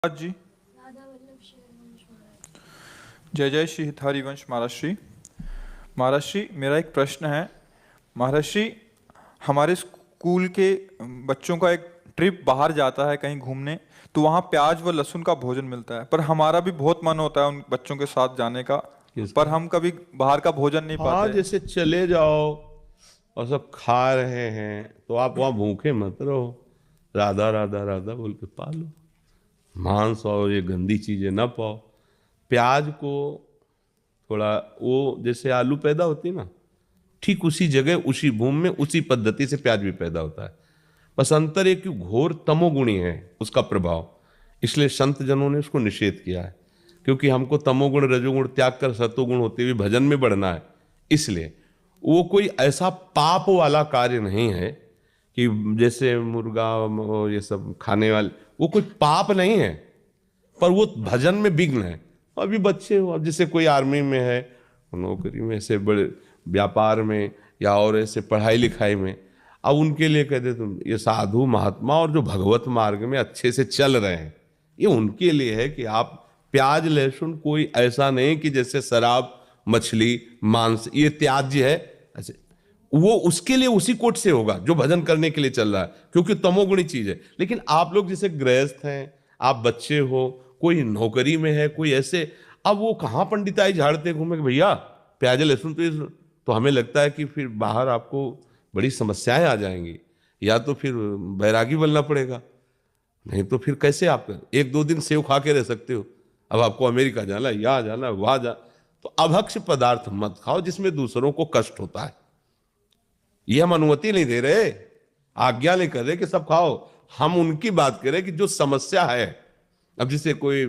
जी। जय जय श्री हरिवंश महाराष्ट्री। महाराष्ट्री, मेरा एक प्रश्न है। महाराष्ट्री, हमारे स्कूल के बच्चों का एक ट्रिप बाहर जाता है कहीं घूमने, तो वहाँ प्याज व लहसुन का भोजन मिलता है, पर हमारा भी बहुत मन होता है उन बच्चों के साथ जाने का, किसका? पर हम कभी बाहर का भोजन नहीं हाँ, पाते। जैसे चले जाओ और सब खा रहे हैं तो आप वहां भूखे मत रहो। राधा राधा राधा बोल के पालो। मांस और ये गंदी चीजें ना पाओ। प्याज को थोड़ा, वो जैसे आलू पैदा होती है ना, ठीक उसी जगह उसी भूमि में उसी पद्धति से प्याज भी पैदा होता है। बस अंतर एक घोर तमोगुणी है उसका प्रभाव, इसलिए संत जनों ने उसको निषेध किया है। क्योंकि हमको तमोगुण रजोगुण त्याग कर सतोगुण होते हुए भजन में बढ़ना है, इसलिए वो कोई ऐसा पाप वाला कार्य नहीं है कि जैसे मुर्गा और ये सब खाने वाले, वो कोई पाप नहीं है, पर वो भजन में विघ्न है। अभी बच्चे हो, अब जैसे कोई आर्मी में है, नौकरी में, ऐसे बड़े व्यापार में, या और ऐसे पढ़ाई लिखाई में, अब उनके लिए कहते तुम ये साधु महात्मा और जो भगवत मार्ग में अच्छे से चल रहे हैं, ये उनके लिए है कि आप प्याज लहसुन कोई ऐसा नहीं कि जैसे शराब मछली मांस ये त्याज्य है, ऐसे वो उसके लिए उसी कोट से होगा जो भजन करने के लिए चल रहा है, क्योंकि तमोगुणी चीज है। लेकिन आप लोग जैसे गृहस्थ हैं, आप बच्चे हो, कोई नौकरी में है, कोई ऐसे, अब वो कहाँ पंडिताई झाड़ते घूमे कि भैया प्याज लहसुन तो हमें लगता है कि फिर बाहर आपको बड़ी समस्याएं आ जाएंगी, या तो फिर बैरागी बनना पड़ेगा, नहीं तो फिर कैसे आप एक दो दिन सेव खा के रह सकते हो। अब आपको अमेरिका जाना है, यहाँ जाना है, वहां जा, तो अभक्ष्य पदार्थ मत खाओ जिसमें दूसरों को कष्ट होता है। ये हम अनुमति नहीं दे रहे, आज्ञा नहीं कर रहे कि सब खाओ। हम उनकी बात कर रहे कि जो समस्या है, अब जैसे कोई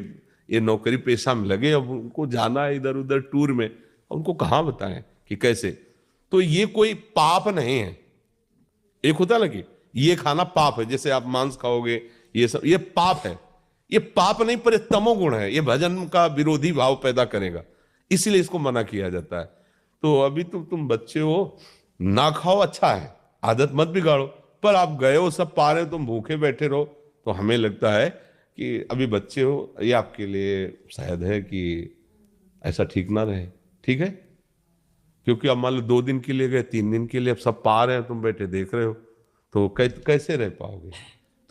ये नौकरी पेशा में लगे, अब उनको जाना है इधर उधर टूर में, उनको कहाँ बताएं कि कैसे। तो ये कोई पाप नहीं है। एक होता ना कि ये खाना पाप है, जैसे आप मांस खाओगे, ये सब ये पाप है। ये पाप नहीं, पर ये तमोगुण है, ये भजन का विरोधी भाव पैदा करेगा, इसलिए इसको मना किया जाता है। तो अभी तो तुम बच्चे हो, ना खाओ, अच्छा है, आदत मत बिगाड़ो, पर आप गए हो, सब पा रहे हो, तुम भूखे बैठे रहो, तो हमें लगता है कि अभी बच्चे हो, ये आपके लिए शायद है कि ऐसा ठीक ना रहे। ठीक है, क्योंकि अब मान लो 2 दिन के लिए गए, 3 दिन के लिए, अब सब पा रहे हैं, तुम बैठे देख रहे हो, तो कैसे रह पाओगे।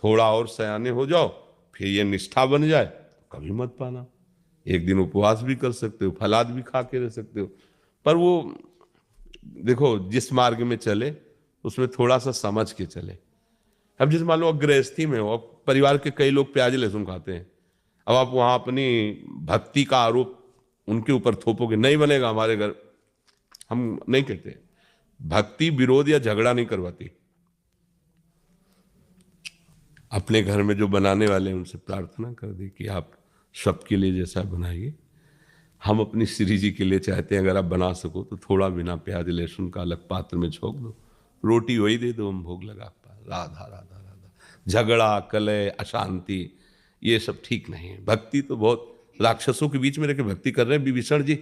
थोड़ा और सयाने हो जाओ, फिर ये निष्ठा बन जाए, कभी मत पाना। एक दिन उपवास भी कर सकते हो, फलाद भी खा के रह सकते हो, पर वो देखो जिस मार्ग में चले उसमें थोड़ा सा समझ के चले। अब जिस मान लो गृहस्थी में हो, अब परिवार के कई लोग प्याज लहसुन खाते हैं, अब आप वहां अपनी भक्ति का आरोप उनके ऊपर थोपोगे, नहीं बनेगा हमारे घर। हम नहीं कहते, भक्ति विरोध या झगड़ा नहीं करवाती। अपने घर में जो बनाने वाले हैं उनसे प्रार्थना कर दी कि आप सबके लिए जैसा बनाइए। हम अपनी श्री जी के लिए चाहते हैं, अगर आप बना सको तो थोड़ा बिना प्याज लहसुन का अलग पात्र में छोक दो, रोटी वही दे दो, हम भोग लगा पा। राधा राधा राधा। झगड़ा कलह अशांति ये सब ठीक नहीं है। भक्ति तो बहुत, राक्षसों के बीच में रहकर भक्ति कर रहे हैं विभीषण जी,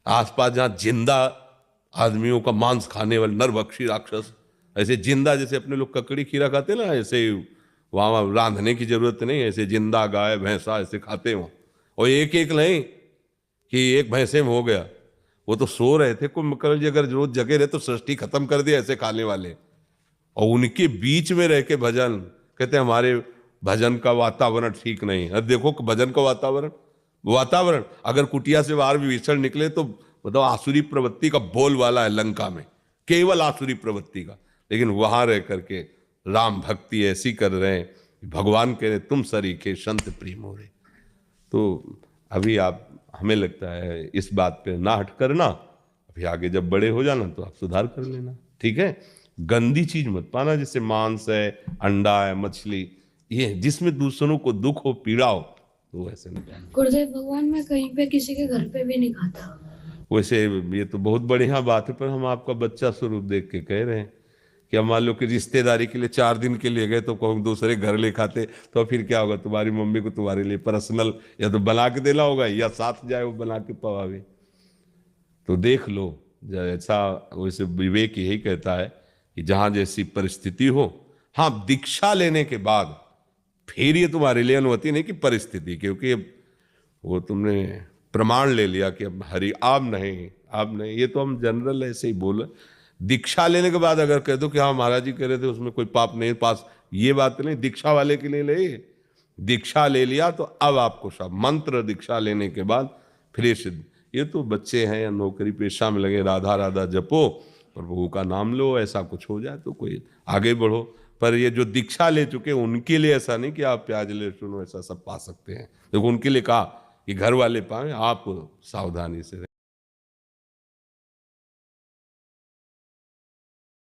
आसपास जहाँ जिंदा आदमियों का मांस खाने वाले नरभक्षी राक्षस, ऐसे जिंदा, जैसे अपने लोग ककड़ी खीरा खाते ना, ऐसे वहाँ रांधने की जरूरत नहीं, ऐसे जिंदा गाय भैंसा ऐसे खाते हो। और एक एक नहीं कि एक भैंसे में हो गया, वो तो सो रहे थे। कुंभकर्ण जी अगर रोज जगे रहे तो सृष्टि खत्म कर दिया ऐसे खाने वाले, और उनके बीच में रह के भजन कहते हैं हमारे भजन का वातावरण ठीक नहीं है। देखो भजन का वातावरण, वातावरण अगर कुटिया से बाहर विभीषण निकले तो मतलब आसुरी प्रवृत्ति का बोल वाला है लंका में, केवल आसुरी प्रवृत्ति का, लेकिन वहां रह करके राम भक्ति ऐसी कर रहे हैं, भगवान कह रहे तुम सरीखे संत प्रिय मोरे। तो अभी आप, हमें लगता है इस बात पे ना हट करना, अभी आगे जब बड़े हो जाना तो आप सुधार कर लेना। ठीक है, गंदी चीज मत पाना, जैसे मांस है, अंडा है, मछली, ये जिसमें दूसरों को दुख हो पीड़ा हो, तो वैसे नहीं पाना। गुरुदेव भगवान, मैं कहीं पे किसी के घर पे भी नहीं खाता। वैसे ये तो बहुत बढ़िया बात है, पर हम आपका बच्चा स्वरूप देख के कह रहे हैं कि हम मान लो कि रिश्तेदारी के लिए 4 दिन के लिए गए तो कहूँ दूसरे घर ले खाते, तो फिर क्या होगा, तुम्हारी मम्मी को तुम्हारे लिए पर्सनल या तो बना के देना होगा, या साथ जाए वो बना के पवावे। तो देख लो, जैसा वैसे विवेक यही कहता है कि जहां जैसी परिस्थिति हो, हाँ दीक्षा लेने के बाद फिर ये तुम्हारे लिए अनुमति नहीं कि परिस्थिति, क्योंकि अब वो तुमने प्रमाण ले लिया कि अब हरि अब नहीं। ये तो हम जनरल ऐसे ही बोले। दीक्षा लेने के बाद अगर कह दो कि हाँ महाराज जी कह रहे थे उसमें कोई पाप नहीं पास, ये बात नहीं। दीक्षा वाले के लिए ले, दीक्षा ले लिया तो अब आपको सब मंत्र दीक्षा लेने के बाद फिर सिद्ध। ये तो बच्चे हैं या नौकरी पेशा में लगे, राधा राधा जपो, प्रभु का नाम लो, ऐसा कुछ हो जाए तो कोई आगे बढ़ो। पर ये जो दीक्षा ले चुके उनके लिए ऐसा नहीं कि आप प्याज लहसुन ऐसा सब पा सकते हैं। देखो उनके लिए कहा कि घर वाले पाए, आप सावधानी से